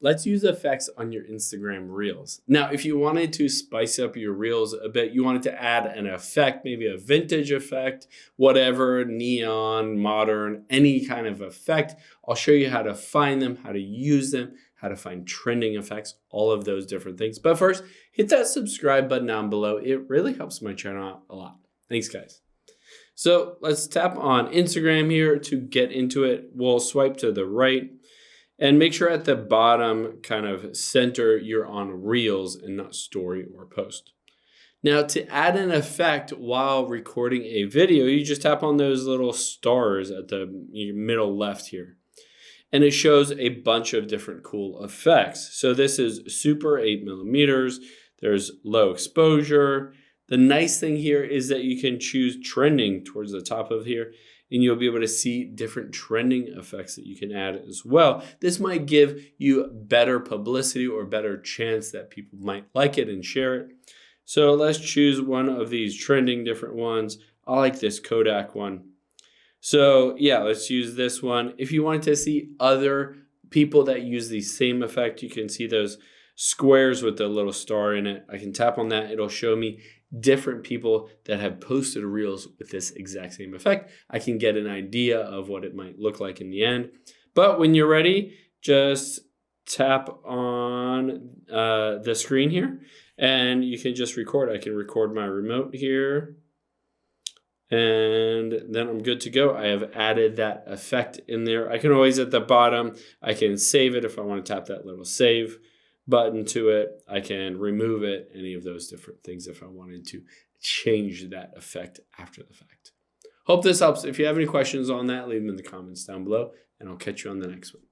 let's use effects on your Instagram Reels. Now, if you wanted to spice up your Reels a bit, you wanted to add an effect, maybe a vintage effect, whatever, neon, modern, any kind of effect. I'll show you how to find them, how to use them, how to find trending effects, all of those different things. But first, hit that subscribe button down below. It really helps my channel out a lot. Thanks, guys. So let's tap on Instagram here to get into it. We'll swipe to the right and make sure at the bottom kind of center you're on Reels and not Story or Post. Now, to add an effect while recording a video, you just tap on those little stars at the middle left here. And it shows a bunch of different cool effects. So this is super 8mm. There's low exposure. The nice thing here is that you can choose trending towards the top of here, and you'll be able to see different trending effects that you can add as well. This might give you better publicity or better chance that people might like it and share it. So let's choose one of these trending different ones. I like this Kodak one. So yeah, let's use this one. If you wanted to see other people that use the same effect, you can see those squares with the little star in it. I can tap on that. It'll show me different people that have posted Reels with this exact same effect. I can get an idea of what it might look like in the end. But when you're ready, just tap on the screen here and you can just record. I can record my remote here and then I'm good to go. I have added that effect in there. I can always at the bottom, I can save it if I want to tap that little save button to it. I can remove it, any of those different things if I wanted to change that effect after the fact. Hope this helps. If you have any questions on that, leave them in the comments down below, and I'll catch you on the next one.